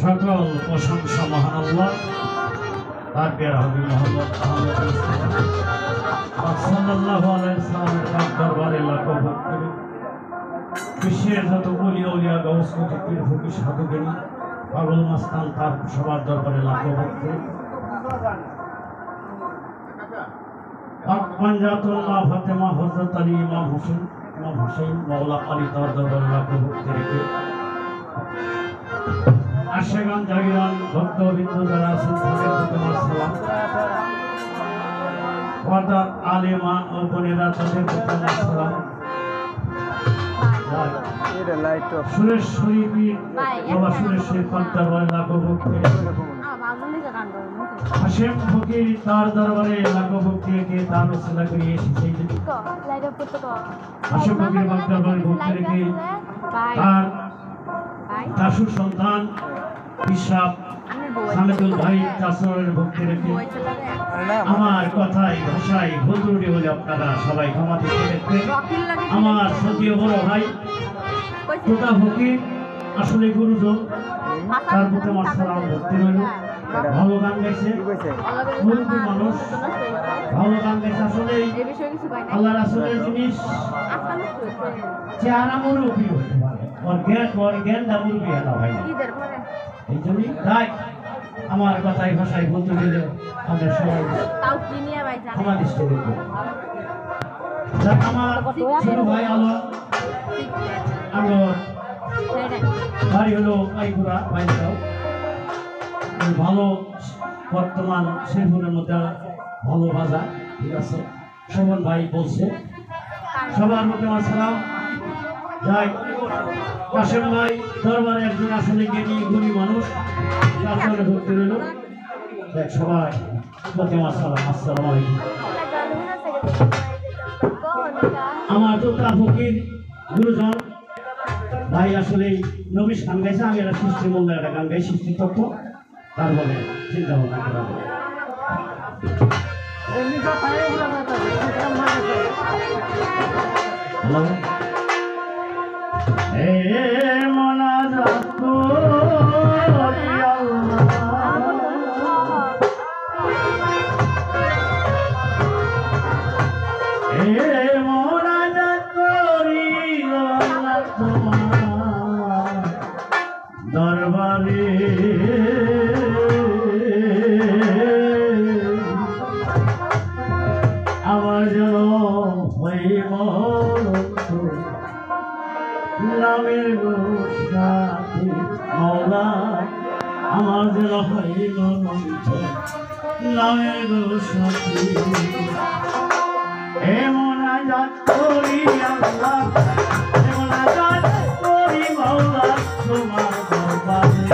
সকল প্রশংসা মহান আল্লাহ তার প্রিয় হাবিব মুহাম্মদ আহমদ মুস্তাফা সাল্লাল্লাহু আলাইহি ওয়াসাল্লামের পাক দরবারে লাখো ভক্তি বিশ্বের যত ওলি আউলিয়া গাউস কুতুব পীর ফকির সাধুগণ পাগল মাস্তান তার সবার দরবারে লাখো ভক্তি পাক পাঞ্জাতুল মা ফাতেমা হযরত আলী ইমাম হুসাইন মাওলা আলী তার দরবারে লাখো ভক্তি রেখে আশেগান জাগিরান ভক্তবৃন্দ যারা আছেন তাদের প্রতি আমার সালাম পর্দার আলেমা ও বোনেরা তাদের প্রতি আমার সালাম সুরেশ্বরী পীর বাবা সুরেশ্বরী দরবারে লাখো ভক্তি হাশেম ফকির তার দরবারে লাখো ভক্তি রেখে তার রচনা করে এসেছে হাশেম ফকির বাগ দরবারে ভক্তি রেখে তার দাসুর সন্তান ইশরাফ সামেদুল ভাই চাচরের ভক্তি রেখে আমার কথায় ভাষায় ভুলত্রুটি হলে আপনারা সবাই ক্ষমা দৃষ্টি দেখবেন। আমার সতীয় বড় ভাই তোতা ফকির আসলে গুরুজন তার প্রতি আমার সালাম ভক্তি রইল। ভালো গান গাইছে মুরব্বী মানুষ, ভালো গান গাইছে। আসলে আল্লাহ রাসূলের জিনিস চেহারা মুরব্বী হতে পারে, ওর জ্ঞানটা মুরব্বী হতে হয় না। এই জন্যই তাই আমার কথায় ভাষায় বলতে গেলে আমরা সবাই ক্ষমা দৃষ্টি দেখবো। আমার ছোট ভাই আলো আমার বাড়ি হলো পাইপুরা বাইনগাঁও, ভালো বর্তমান শেরপুরের মধ্যে ভালো বাজার, ঠিক আছে। শোভন ভাই বলছে সবার মধ্যে আমার সালাম যাই। কাশেম ভাই দরবারে একজন আসলে জ্ঞানী গুণী মানুষ, আসলে ভর্তি রইল। সবাই প্রতি আমার সালাম, আসসালামু আলাইকুম। আমার তোতা ফকির গুরুজন ভাই আসলে নবীশ গান গাইছে, আমি একটা সৃষ্টি মূল্যের একটা গান গাই, সৃষ্টি তত্ত্ব, তার বলে চিন্তা ভাবনা করা হবে। হ্যালো দরবারে আমার যেন নামের সাথী মৌলা, আমার যেন হইল নামের সাথী। এমন আজাদ করি আল্লাহ, এমন আজাদ করি মৌলা তোমার দরবারে,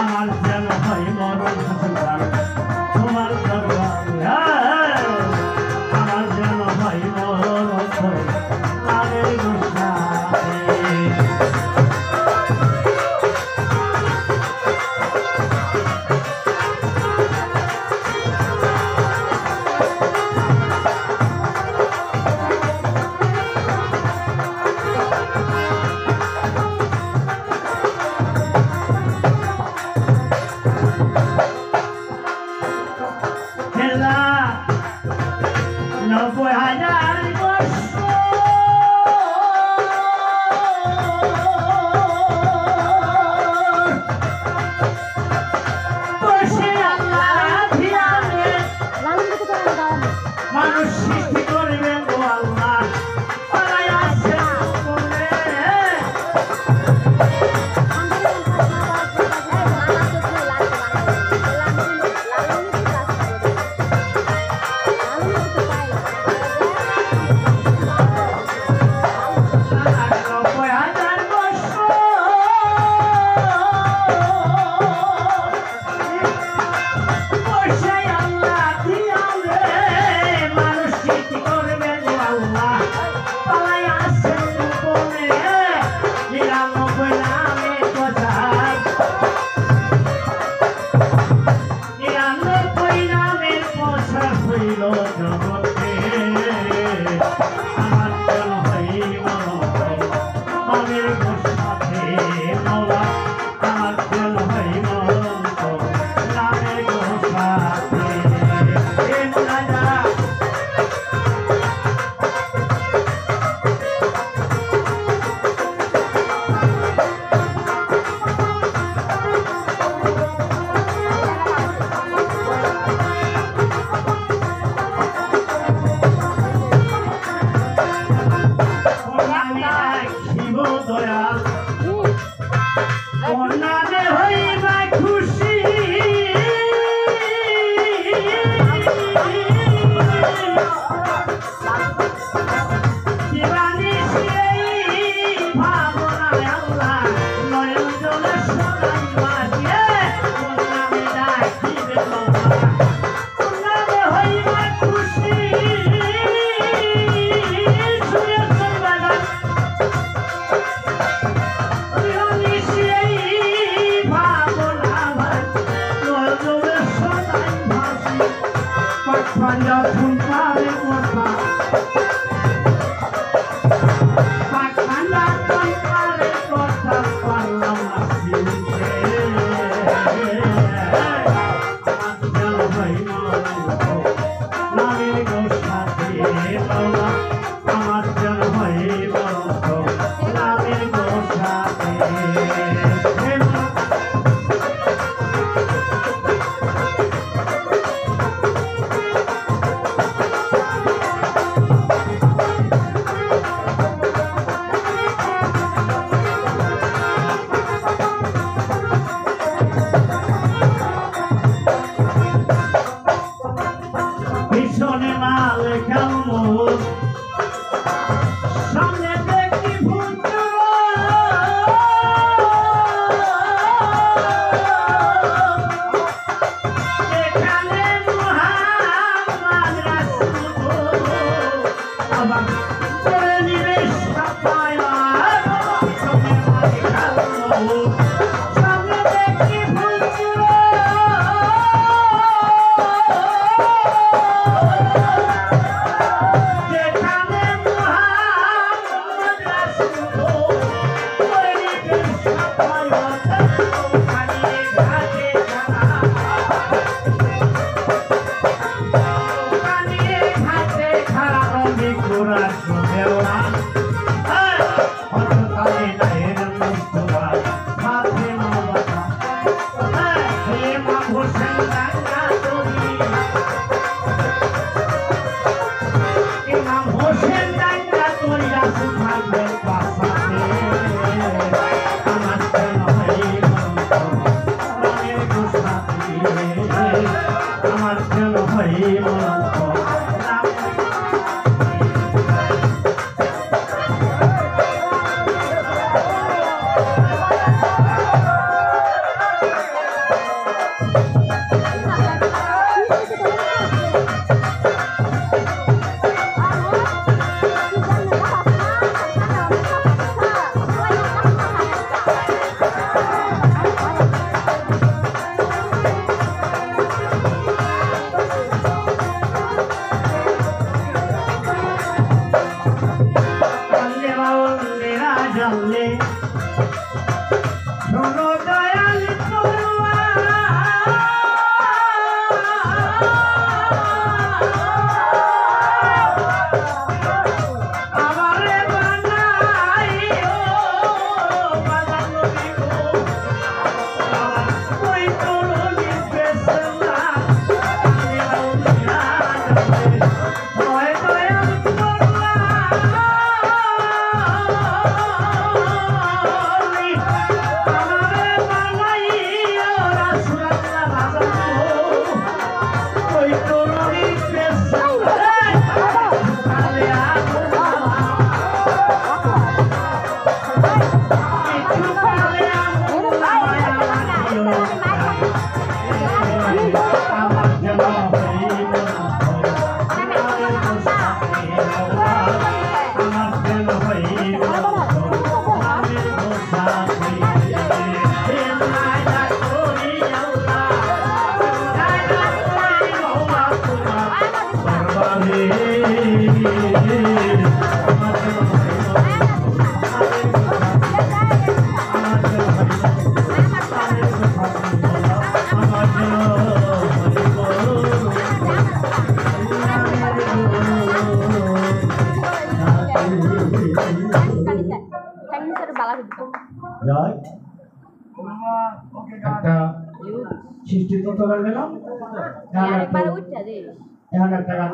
আমার যেন হয় মরণ তোমার দরবারে, আমার যেন হয় মরণ নামের সাথী। কন্যারে হইবা খুশি সৃষ্টি তত্ত্ব করে দিলাম এখন একটা গান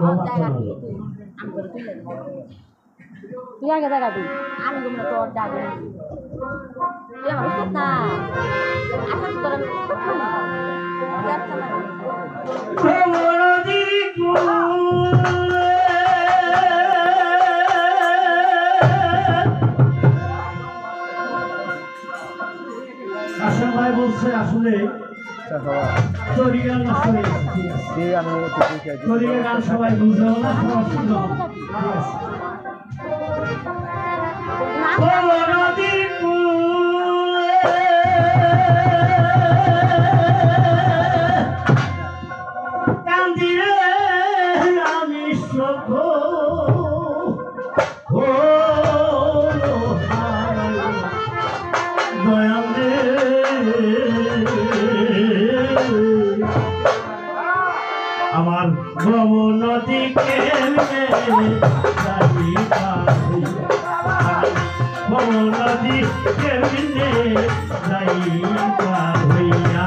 তুই আগে দেখাবি আমি তোর যাবো আসল ভাই বলছে আসলে তরিগান নষ্ট হয়ে গেছে। ঠিক আছে, তরিগার গান সবাই বুঝেও না, সবার শুনতে হবে। ঠিক আছে। কান্দিরে আমি শোক আমার ভব নদী ভব নদী কেমনে যাইবা হইয়া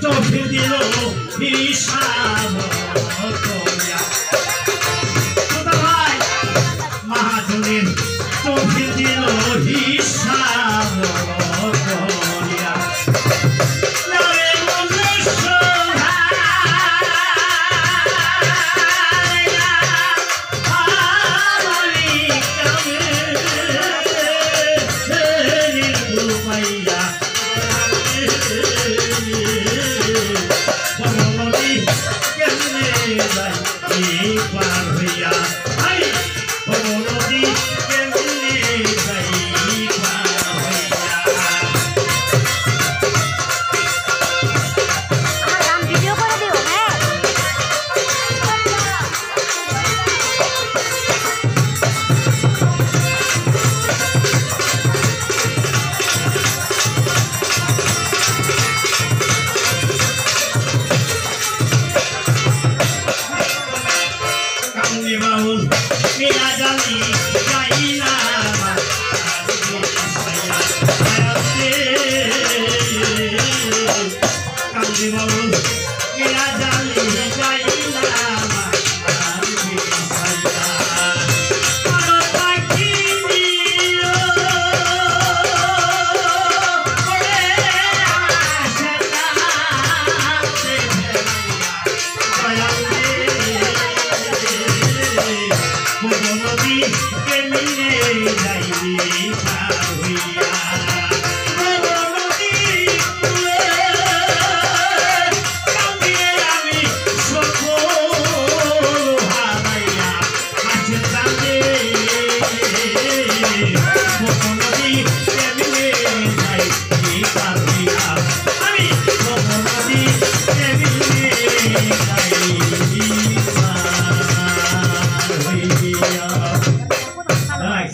তৌফিক দিল হিসাব করিয়া ভাই মহাজনের তৌফিক দিল হিসাব করিয়া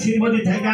শ্রীমতী থেকে